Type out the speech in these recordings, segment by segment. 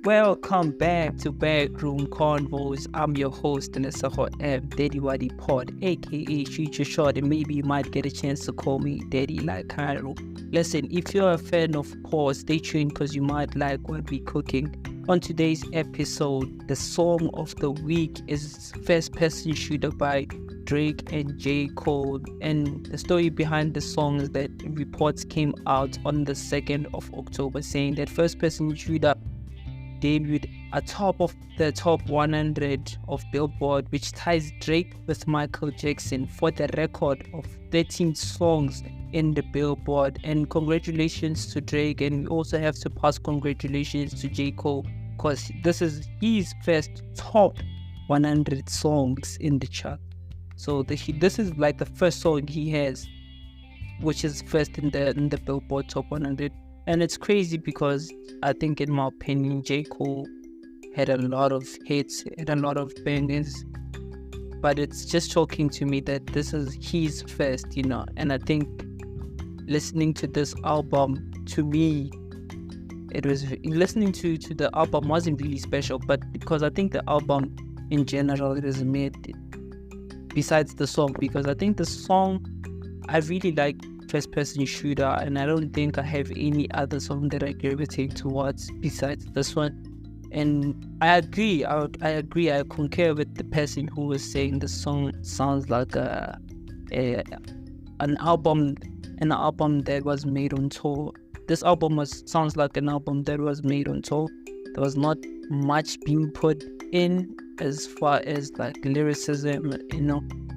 Welcome back to Backroom Convos. I'm your host, Lesego M, Daddy Waddy Pod, aka Future Short, and maybe you might get a chance to call me Daddy like Cairo. Listen, if you're a fan of Pause, stay tuned because you might like what we're cooking. On today's episode, the song of the week is First Person Shooter by Drake and JCOLE, and the story behind the song is that reports came out on the 2nd of October saying that First Person Shooter debuted atop of the top 100 of Billboard, which ties Drake with Michael Jackson for the record of 13 songs in the Billboard. And congratulations to Drake, and we also have to pass congratulations to JCOLE because this is his first top 100 songs in the chart. So this is like the first song he has, which is first in the Billboard top 100. And it's crazy because I think, in my opinion, JCOLE had a lot of hits, had a lot of bangers, but it's just shocking to me that this is his first, and I think listening to this album, to me, listening to the album wasn't really special, but because I think the album in general, it is made besides the song, because I think the song, I really like First Person Shooter, and I don't think I have any other song that I gravitate towards besides this one. And I agree, I concur with the person who was saying the song sounds like an album that was made on tour. This album sounds like an album that was made on tour. There was not much being put in as far as like lyricism,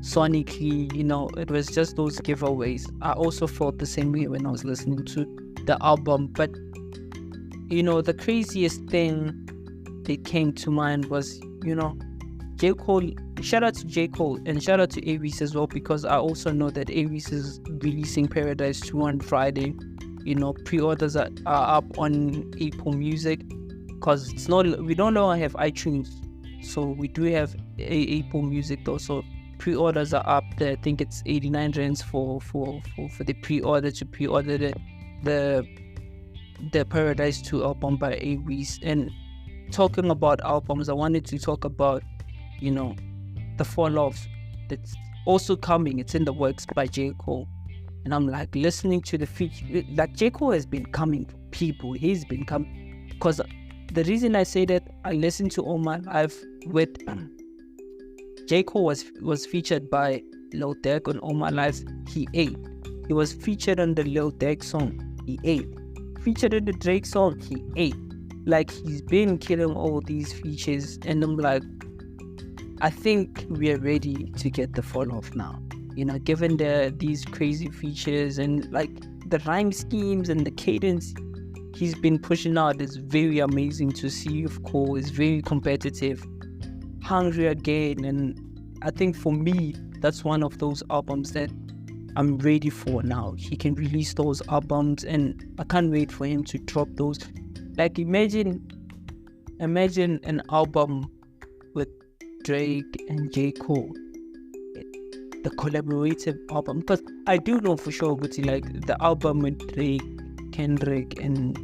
sonically, it was just those giveaways. I also felt the same way when I was listening to the album. But the craziest thing that came to mind was, JCOLE. Shout out to JCOLE and shout out to Aries as well, because I also know that Aries is releasing Paradise 2 on Friday. Pre-orders are up on Apple Music, because we don't longer have iTunes, so we do have Apple Music though. So pre-orders are up there. I think it's 89 rands for the pre-order to pre-order the Paradise 2 album by Aries. And talking about albums, I wanted to talk about the Fall Off that's also coming. It's in the works by JCOLE, and I'm like listening to the feature. Like, JCOLE has been coming for people. He's been coming, because the reason I say that, I listened to All My Life with JCOLE was featured by Lil Durk on All My Life. He ate. He was featured on the Lil Durk song. He ate. Featured in the Drake song. He ate. Like, he's been killing all these features, and I'm like, I think we are ready to get the Fall Off now. Given these crazy features and like the rhyme schemes and the cadence he's been pushing out is very amazing to see. Of course, it's very competitive, hungry again, and I think for me, that's one of those albums that I'm ready for now. He can release those albums, and I can't wait for him to drop those. Like, imagine an album with Drake and JCOLE, the collaborative album, because I do know for sure, but like the album with Drake, Kendrick, and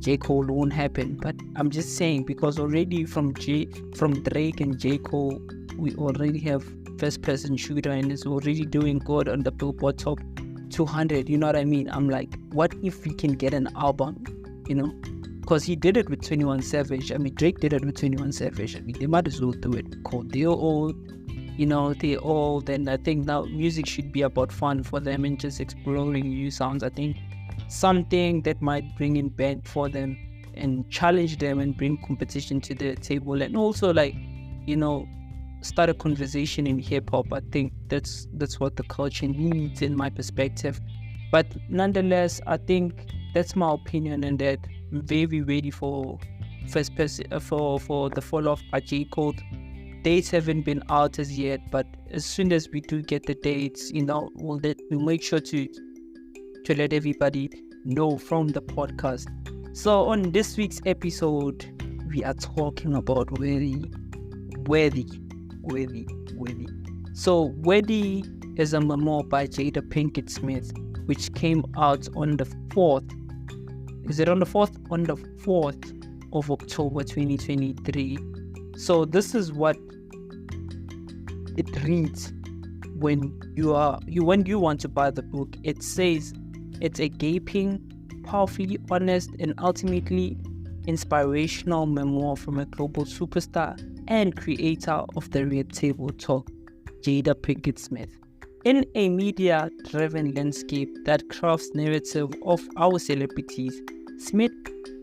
JCOLE won't happen. But I'm just saying, because already from Drake and JCOLE, we already have First Person Shooter, and it's already doing good on the Billboard top 200. You know what I mean? I'm like, what if we can get an album? Because he did it with 21 Savage. I mean, Drake did it with 21 Savage. I mean, they might as well do it. They're old. They're old, and I think now music should be about fun for them and just exploring new sounds. I think something that might bring in band for them and challenge them and bring competition to the table, and also start a conversation in hip-hop. I think that's what the culture needs, in my perspective. But nonetheless, I think that's my opinion, and that I'm very ready for First Person for the Fall Off by JCOLE. Dates haven't been out as yet, but as soon as we do get the dates, we'll make sure to let everybody know from the podcast. So on this week's episode, we are talking about Worthy. So Worthy is a memoir by Jada Pinkett Smith, which came out on the 4th. Is it on the 4th? On the 4th of October 2023. So this is what it reads when you want to buy the book. It says it's a gaping, powerfully honest, and ultimately inspirational memoir from a global superstar and creator of the Red Table Talk, Jada Pinkett Smith. In a media-driven landscape that crafts narrative of our celebrities, Smith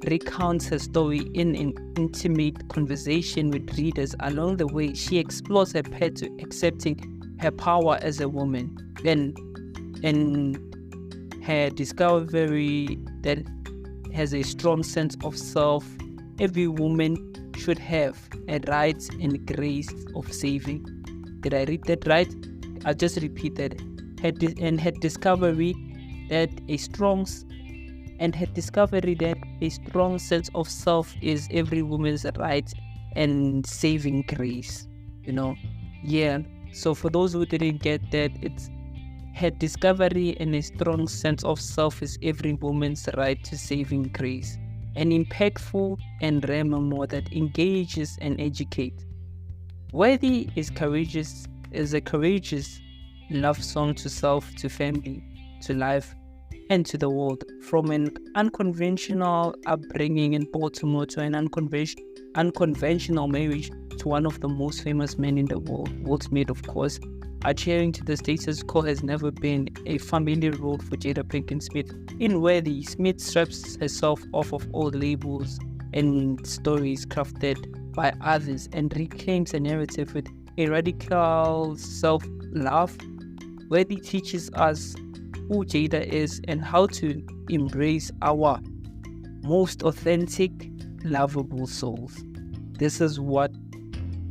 recounts her story in an intimate conversation with readers. Along the way, she explores her path to accepting her power as a woman and her discovery that has a strong sense of self. Every woman should have a right and grace of saving. Did I read that right? I'll just repeat that. Her discovery that a strong sense of self is every woman's right and saving grace. Yeah. So for those who didn't get that, it's her discovery and a strong sense of self is every woman's right to saving grace. An impactful and rare memoir that engages and educates. Worthy is a courageous love song to self, to family, to life, and to the world. From an unconventional upbringing in Baltimore to an unconventional marriage to one of the most famous men in the world, Will Smith, of course, adhering to the status quo has never been a familiar role for Jada Pinkett Smith. In Worthy, Smith strips herself off of all labels and stories crafted by others and reclaims a narrative with a radical self-love. Worthy teaches us who Jada is and how to embrace our most authentic, lovable souls. This is what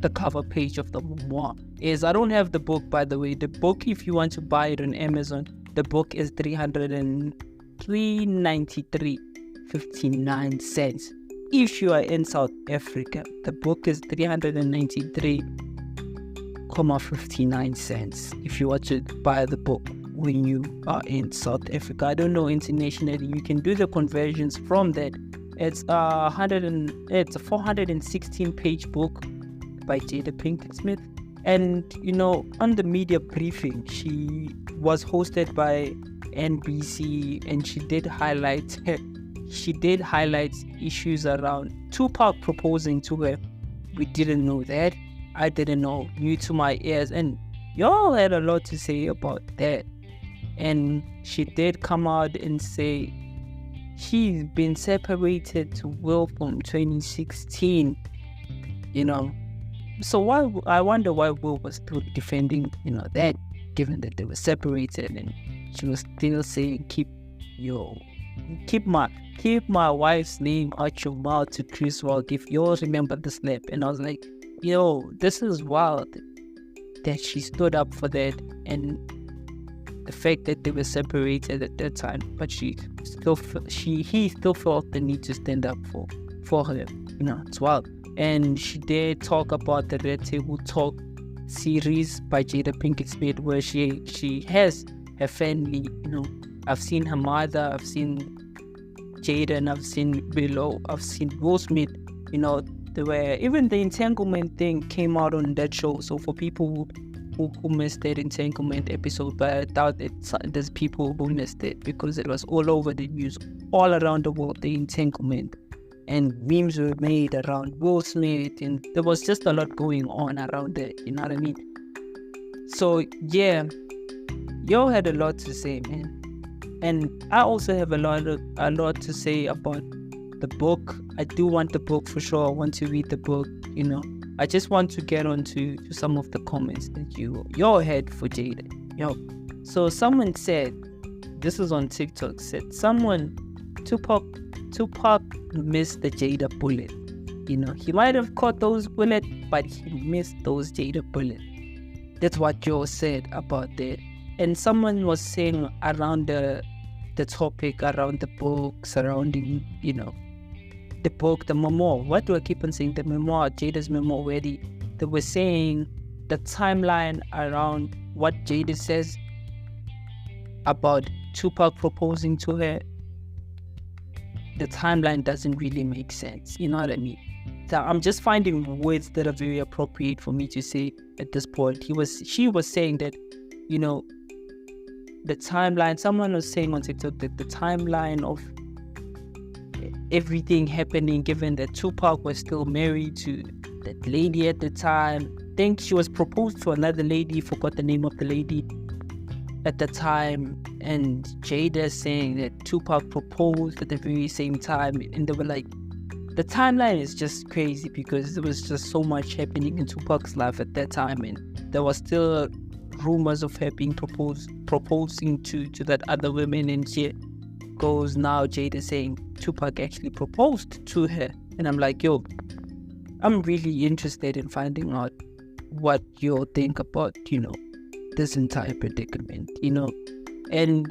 the cover page of the memoir is. I don't have the book, by the way. The book, if you want to buy it on Amazon, the book is $393.59. If you are in South Africa, the book is $393.59 if you want to buy the book when you are in South Africa. I don't know internationally. You can do the conversions from that. It's a 416-page book by Jada Pinkett Smith. And on the media briefing, she was hosted by NBC, and she did highlight issues around TUPAC proposing to her. We didn't know that. I didn't know. New to my ears, and y'all had a lot to say about that. And she did come out and say she's been separated to Will from 2016. So I wonder why Will was still defending that, given that they were separated, and she was still saying keep my wife's name out your mouth to Chris Rock if you all remember the slap. And I was like, this is wild that she stood up for that, and the fact that they were separated at that time, but he still felt the need to stand up for her. It's wild. And she did talk about the Red Table Talk series by Jada Pinkett Smith, where she has her family. I've seen her mother, I've seen Jada, and I've seen Willow, I've seen Will Smith. Even the entanglement thing came out on that show. So for people who missed that entanglement episode, but I doubt there's people who missed it because it was all over the news, all around the world, the entanglement. And memes were made around Will Smith, and there was just a lot going on around that, you know what I mean? So yeah, y'all had a lot to say, man. And I also have a lot to say about the book. I do want the book for sure. I want to read the book, I just want to get on to some of the comments that y'all had for Jada. So someone said, this is on TikTok, said Tupac missed the Jada bullet. He might have caught those bullets, but he missed those Jada bullets. That's what y'all said about that. And someone was saying around the topic, around the book, surrounding, the book, the memoir. What do I keep on saying? The memoir, Jada's memoir, where they were saying the timeline around what Jada says about Tupac proposing to her. the timeline doesn't really make sense. You know what I mean? So I'm just finding words that are very appropriate for me to say at this point. She was saying that, you know, the timeline, someone was saying on TikTok that the timeline of everything happening, given that Tupac was still married to that lady at the time. I think she was proposed to another lady, forgot the name of the lady at the time, and Jada saying that Tupac proposed at the very same time, and they were like, the timeline is just crazy because there was just so much happening in Tupac's life at that time, and there was still rumors of her being proposing to that other woman, and she goes now Jada saying Tupac actually proposed to her. And I'm like, yo, I'm really interested in finding out what you think about, you know, this entire predicament, you know. And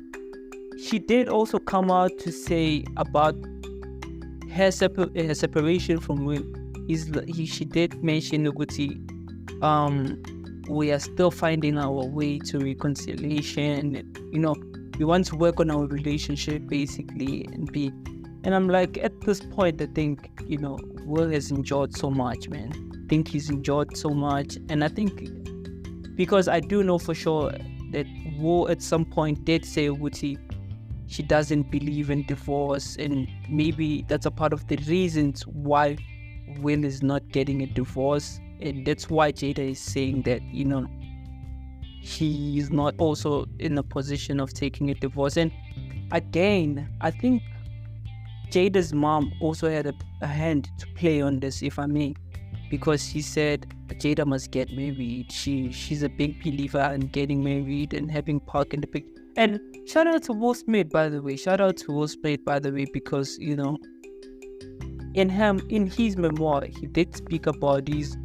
she did also come out to say about her separation from Will. She did mention Uguti, we are still finding our way to reconciliation. You know, we want to work on our relationship basically and I'm like, at this point, I think, you know, Will has enjoyed so much, man. I think he's enjoyed so much. And I think, because I do know for sure that Will at some point did say Uguti, she doesn't believe in divorce, and maybe that's a part of the reasons why Will is not getting a divorce. And that's why Jada is saying that, you know, he is not also in a position of taking a divorce. And again, I think Jada's mom also had a hand to play on this, if I may, because she said Jada must get married. She's a big believer in getting married and having Park in the big. And shout out to Will Smith, by the way. Because, you know, in his memoir, he did speak about these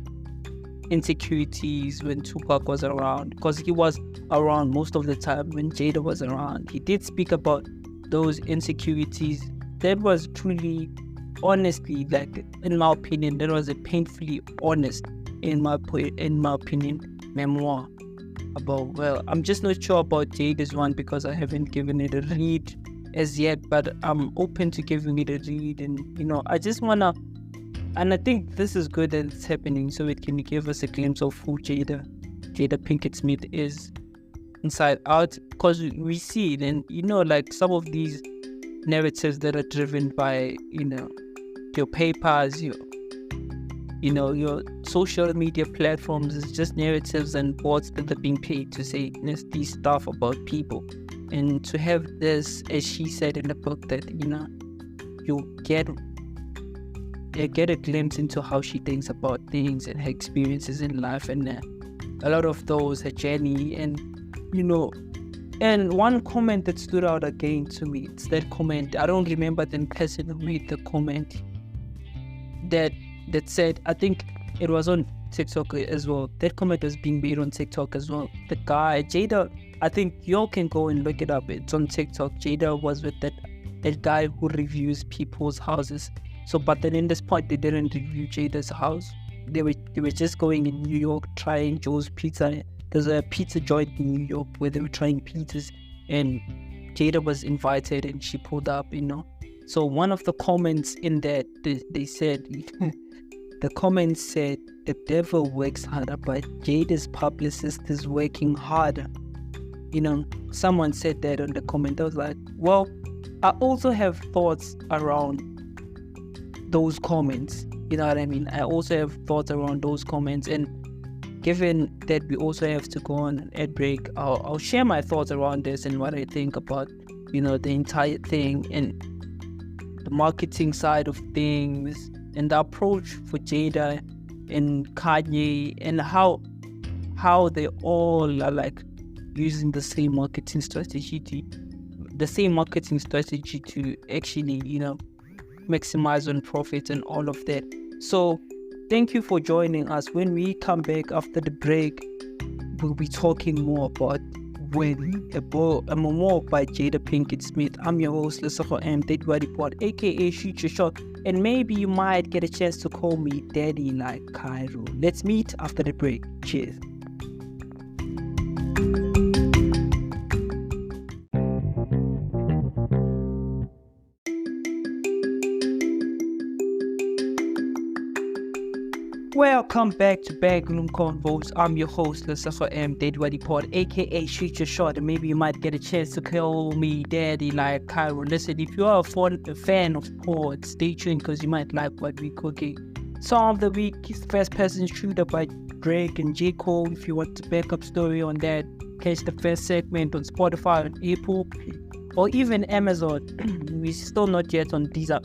insecurities when Tupac was around, because he was around most of the time when Jada was around. He did speak about those insecurities. That was truly, honestly, like, in my opinion, that was a painfully honest, in my opinion, memoir about, well, I'm just not sure about Jada's one because I haven't given it a read as yet, but I'm open to giving it a read. And, you know, I just wanna, and I think this is good that it's happening, so it can give us a glimpse of who Jada Pinkett Smith is inside out, because we see it. And, you know, like, some of these narratives that are driven by, you know, your papers, your social media platforms, is just narratives and bots that are being paid to say nasty stuff about people. And to have this, as she said in the book, that, you know, you get a glimpse into how she thinks about things and her experiences in life, and a lot of those, her journey. And, you know, and one comment that stood out again to me, it's that comment, I don't remember the person who made the comment that said, I think it was on TikTok as well. That comment was being made on TikTok as well. The guy, Jada, I think y'all can go and look it up. It's on TikTok. Jada was with that guy who reviews people's houses. So, but then in this point, they didn't review Jada's house. They were just going in New York, trying Joe's Pizza. There's a pizza joint in New York where they were trying pizzas, and Jada was invited and she pulled up, you know. So one of the comments in that, they said, the comments said, the devil works harder, but Jada's publicist is working harder. You know, someone said that on the comment. I was like, well, I also have thoughts around those comments. You know what I mean? I also have thoughts around those comments, and given that we also have to go on an ad break, I'll share my thoughts around this and what I think about, you know, the entire thing and the marketing side of things and the approach for Jada and Kanye, and how they all are like using the same marketing strategy to actually, you know, maximize on profits and all of that. So thank you for joining us. When we come back after the break, we'll be talking more about When, a memoir by Jada Pinkett Smith. I'm your host, Lesego M, aka Shoot Your Shot, and maybe you might get a chance to call me Daddy like Cairo. Let's meet after the break. Cheers. Welcome back to Backroom Convos. I'm your host, Lesego M, Pod, aka Shoot Your Shot, and maybe you might get a chance to call me Daddy like Cairo. Listen, if you are a fan of pod, stay tuned because you might like what we're cooking. Song of the week is First Person Shooter by Drake and JCOLE. If you want the backup story on that, catch the first segment on Spotify and Apple or even Amazon. We're still not yet on Deezer.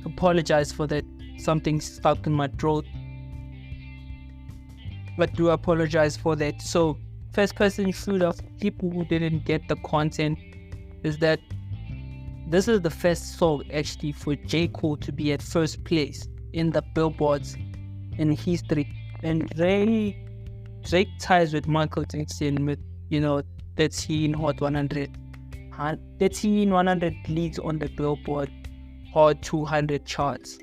Apologize for that. Something stuck in my throat, but do apologize for that. So, first person shooter, people who didn't get the content, is that this is the first song actually for JCOLE to be at first place in the Billboards in history. And Drake ties with Michael Jackson with 13 Hot 100, 100 leads on the Billboard Hot 200 charts.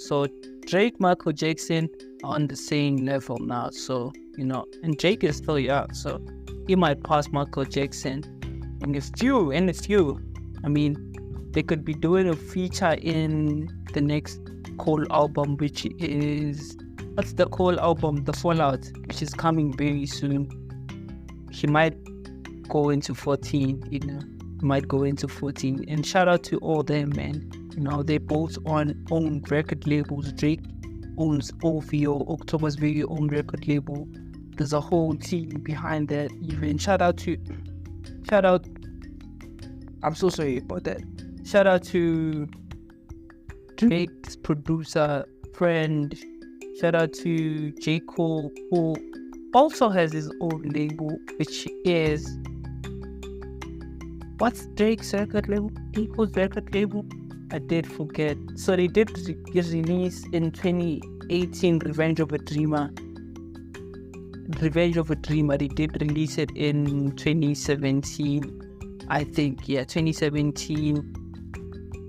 So Drake, Michael Jackson are on the same level now. So, and Drake is still young, so he might pass Michael Jackson. And a few, I mean, they could be doing a feature in the next Cole album, which is, what's the Cole album? The Fallout, which is coming very soon. He might go into 14, And shout out to all them, man. They both own record labels. Drake owns OVO, October's very own record label. There's a whole team behind that. Even shout out, I'm so sorry about that. Shout out to Drake's producer friend. Shout out to JCOLE, who also has his own label, which is, what's Drake's record label? JCOLE's record label? I did forget. So they did release in 2018 Revenge of a Dreamer. They did release it in 2017. I think, 2017.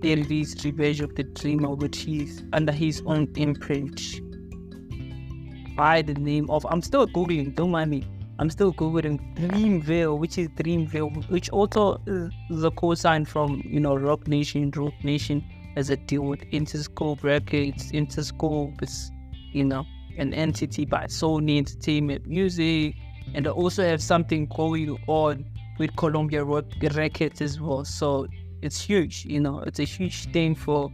They released Revenge of the Dreamer, which is under his own imprint. By the name of, I'm still Googling, don't mind me. I'm still Googling Dreamville, which also is a co-sign from, Rock Nation. Rock Nation has a deal with Interscope Records. Interscope is, an entity by Sony Entertainment Music. And they also have something going on with Columbia Records as well. So it's huge, it's a huge thing for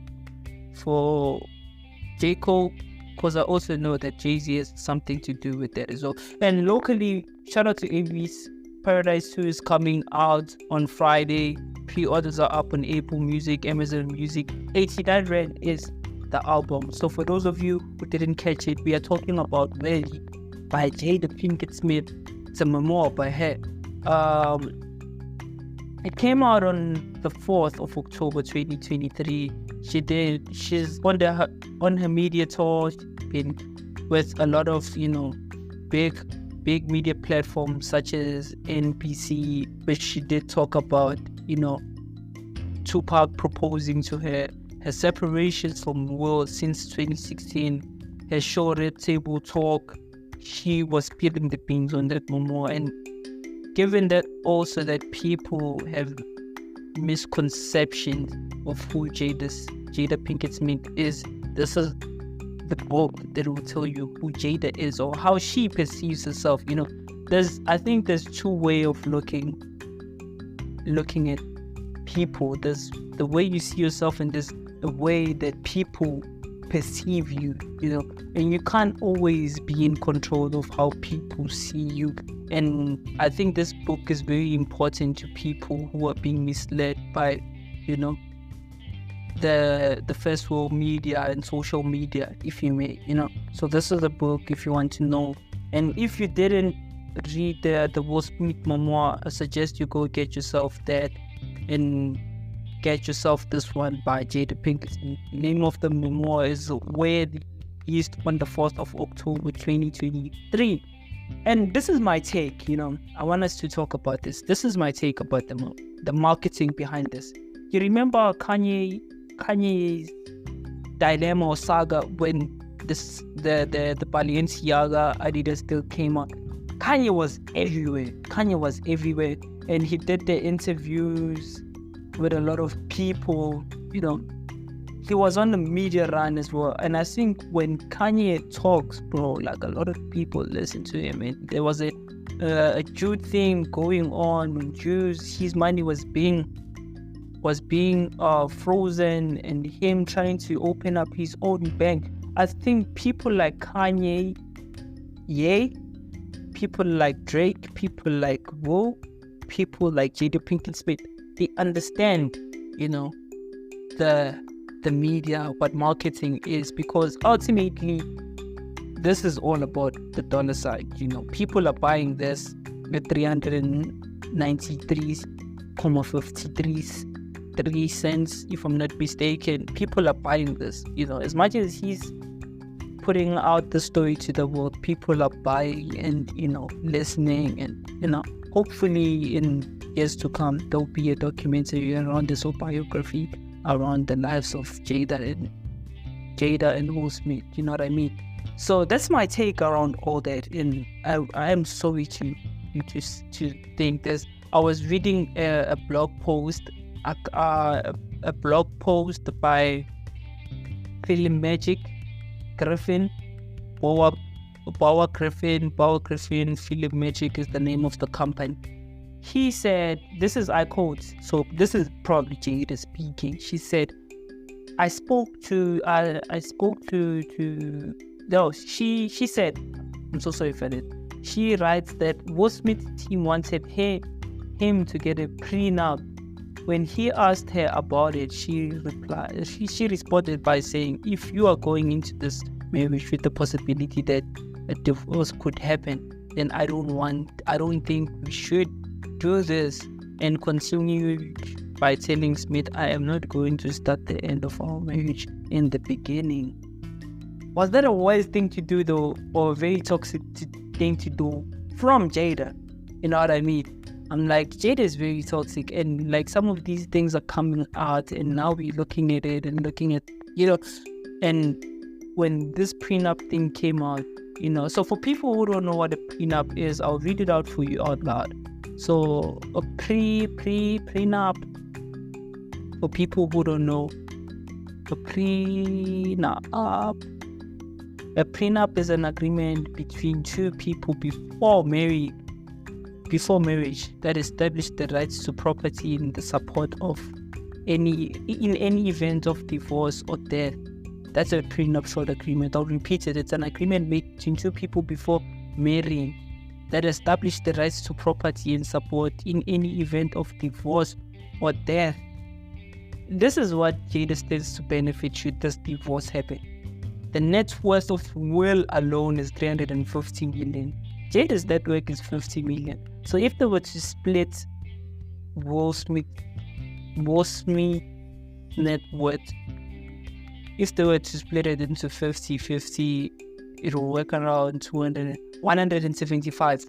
JCOLE. Because I also know that Jay-Z has something to do with that as well. And locally, shout out to AV's Paradise 2 is coming out on Friday. Pre-orders are up on Apple Music, Amazon Music. 89 Rand is the album. So for those of you who didn't catch it, we are talking about Ready by Jada Pinkett Smith. It's a memoir by her. It came out on the 4th of October 2023. She's on her media tour. She's been with a lot of, big media platforms such as NBC, which she did talk about, TUPAC proposing to her, her separations from Will since 2016, her show Red Table Talk. She was spilling the beans on that memoir. And given that also that people have misconceptions of who Jada Pinkett Smith is, this is the book that will tell you who Jada is or how she perceives herself. I think there's two ways of looking at people. There's the way you see yourself and there's the way that people perceive you, and you can't always be in control of how people see you. And I think this book is very important to people who are being misled by, the first world media and social media, if you may, So this is a book if you want to know. And if you didn't read the Will Smith memoir, I suggest you go get yourself that and get yourself this one by Jada Pinkett Smith. The name of the memoir is Where the East on the 4th of October 2023. And this is my take, I want us to talk about this. This is my take about the marketing behind this. You remember Kanye's dilemma or saga when the Balenciaga Adidas still came out? Kanye was everywhere. And he did the interviews with a lot of people, he was on the media run as well. And I think when Kanye talks, bro, like a lot of people listen to him. And there was a Jew thing going on when Jews, his money was being frozen, and him trying to open up his own bank. I think people like Kanye, people like Drake, people like Wo, people like Jada Pinkett Smith, they understand, you know, the media, what marketing is, because ultimately this is all about the dollar side. You know, people are buying this at 393.53 cents, if I'm not mistaken. People are buying this, you know, as much as he's putting out the story to the world, people are buying and, you know, listening. And, you know, hopefully in years to come there'll be a documentary around this, or biography around the lives of Jada and Will Smith, you know what I mean? So that's my take around all that. And I am sorry to think this. I was reading a blog post by Film Magic Griffin, Bauer Griffin, Film Magic is the name of the company. He said, this is, I quote, so this is probably Jada speaking. She said, she said, I'm so sorry for that. She writes that Will Smith's team wanted him to get a prenup. When he asked her about it, she responded by saying, if you are going into this marriage with the possibility that a divorce could happen, then I don't think we should do this. And continued by telling Smith, I am not going to start the end of our marriage in the beginning. Was that a wise thing to do though, or a very toxic thing to do from Jada? You know what I mean? I'm like, Jada is very toxic, and like some of these things are coming out, and now we're looking at it and looking at, you know, and when this prenup thing came out, you know, so for people who don't know what a prenup is, I'll read it out for you out loud. So a prenup, for people who don't know, a prenup is an agreement between two people before marriage that establish the rights to property in the support of any event of divorce or death. That's a prenuptial agreement. I'll repeat it. It's an agreement made between two people before marrying that establish the rights to property and support in any event of divorce or death. This is what Jada stands to benefit should this divorce happen. The net worth of Will alone is 350 million. Jada's net worth is 50 million. So if they were to split Will Smith net worth, if they were to split it into 50-50, it will work around 175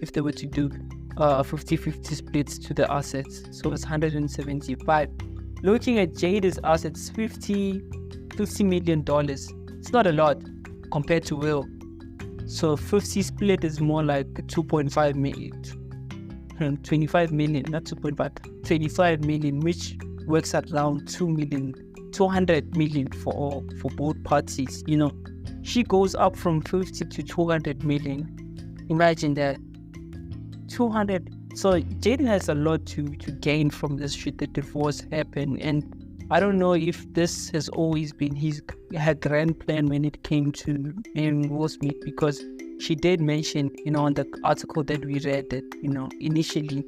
if they were to do 50-50 splits to the assets. So it's 175. Looking at Jada's assets, $50 million. It's not a lot compared to Will. So 50 split is more like 2.5 million. 25 million, not 2.5, 25 million, which works at around 200 million for both parties. You know, she goes up from 50 to 200 million. Imagine that. 200. So Jaden has a lot to gain from this should the divorce happen. And I don't know if this has always been her grand plan when it came to Will Smith, because she did mention, you know, on the article that we read that, you know, initially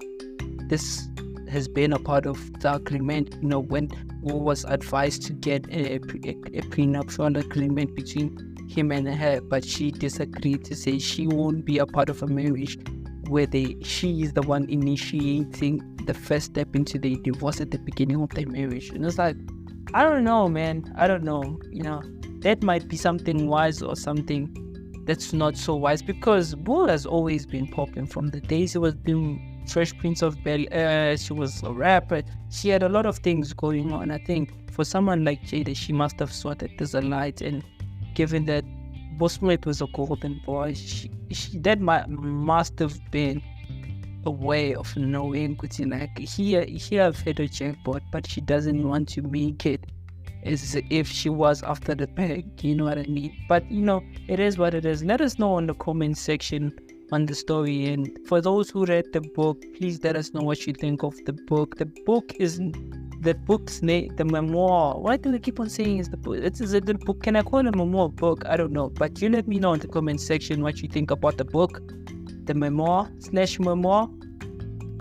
this has been a part of the agreement, you know, when Will was advised to get a prenuptial agreement between him and her, but she disagreed to say she won't be a part of a marriage where she is the one initiating the first step into the divorce at the beginning of their marriage. And it's like, I don't know, man. I don't know. You know, that might be something wise or something that's not so wise, because Will has always been popping from the days he was doing Fresh Prince of Bel-Air. She was a rapper. She had a lot of things going on. I think for someone like Jada, she must have saw that there's a light, and given that Will Smith was a golden boy, that must have been a way of knowing, like here I've hit a jackpot, but she doesn't want to make it as if she was after the bag, you know what I mean? But it is what it is. Let us know in the comment section on the story, and for those who read the book, please let us know what you think of the book. The book's name, the memoir. Why do they keep on saying is the book? Is it the book? Can I call it a memoir book? I don't know, but you let me know in the comment section what you think about the book, the memoir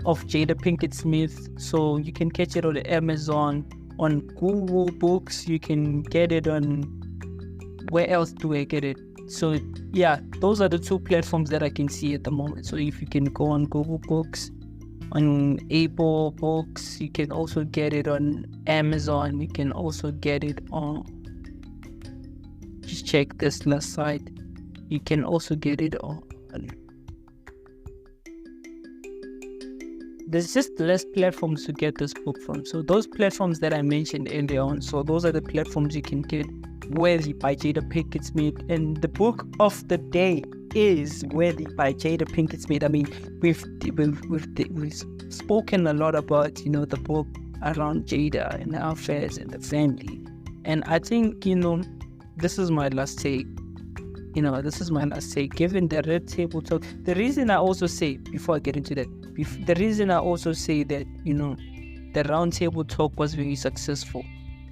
of Jada Pinkett Smith. So you can catch it on Amazon, on Google Books. You can get it on, where else do I get it? So yeah, those are the two platforms that I can see at the moment. So if you can go on Google Books, on Apple Books, you can also get it on Amazon. You can also get it on, just check this last site. You can also get it on, there's just less platforms to get this book from. So those platforms that I mentioned earlier on, so those are the platforms you can get Worthy by Jada Pinkett Smith. And the book of the day is Worthy by Jada Pinkett Smith. I mean, we've spoken a lot about the book around Jada and her affairs and the family, and I think this is my last take. Given the red table talk, the reason I also say, before I get into that, the reason I also say that the round table talk was very successful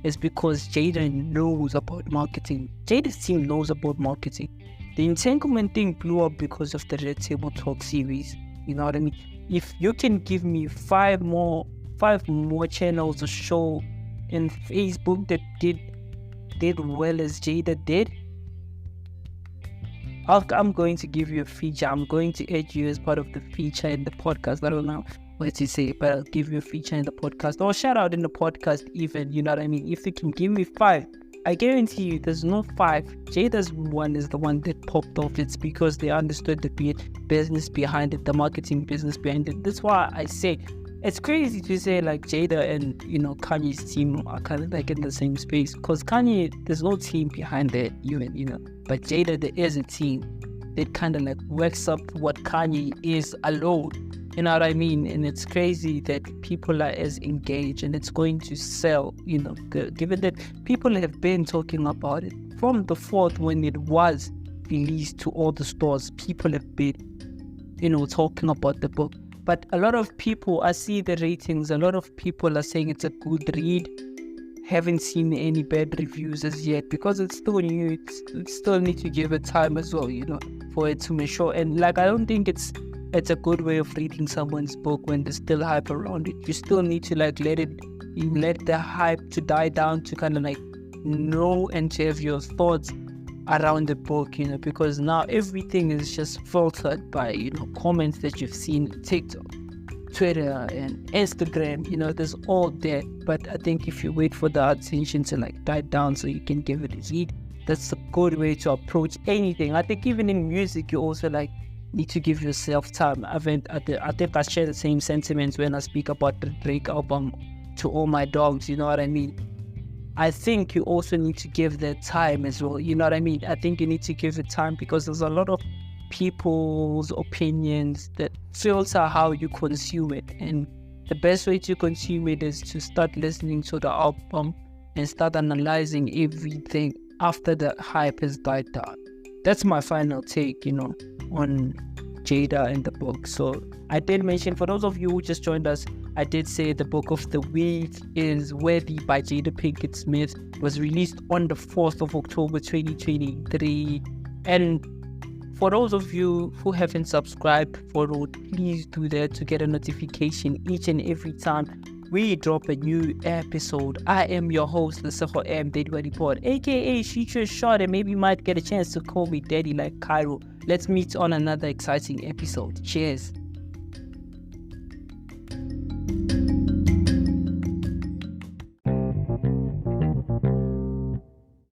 is because Jada knows about marketing. Jada's team knows about marketing. The entanglement thing blew up because of the Red Table Talk series. You know what I mean? If you can give me five more channels to show in Facebook that did well as Jada did, I'm going to give you a feature. I'm going to add you as part of the feature in the podcast. I don't know what to say, but I'll give you a feature in the podcast, or shout out in the podcast even, you know what I mean? If you can give me 5, I guarantee you there's no 5. Jada's one is the one that popped off. It's because they understood the business behind it, the marketing business behind it. That's why I say it's crazy to say like Jada and Kanye's team are kind of like in the same space, because Kanye, there's no team behind that even, but Jada, there is a team that kind of like works up what Kanye is alone. You know what I mean? And it's crazy that people are as engaged, and it's going to sell, given that people have been talking about it from the 4th when it was released to all the stores. People have been, talking about the book. But a lot of people, I see the ratings, a lot of people are saying it's a good read. Haven't seen any bad reviews as yet, because it's still new. It still need to give it time as well, for it to mature. And like, I don't think it's a good way of reading someone's book when there's still hype around it. You still need to like let the hype to die down, to kind of like know and to have your thoughts around the book, because now everything is just filtered by comments that you've seen on TikTok, Twitter and Instagram. There's all there. But I think if you wait for the attention to like die down so you can give it a read, that's a good way to approach anything. I think even in music, you also like need to give yourself time. I think I share the same sentiments when I speak about the Drake album, To All My Dogs. You know what I mean? I think you also need to give that time as well. You know what I mean? I think you need to give it time, because there's a lot of people's opinions that filter how you consume it. And the best way to consume it is to start listening to the album and start analyzing everything after the hype has died down. That's my final take, on Jada and the book. So I did mention, for those of you who just joined us, I did say the book of the week is Worthy by Jada Pinkett Smith. It was released on the 4th of October 2023. And for those of you who haven't subscribed, followed, please do that to get a notification each and every time we drop a new episode. I am your host, Lesego M, aka Shoot Your Shot, and maybe you might get a chance to call me Daddy like Cairo. Let's meet on another exciting episode. Cheers.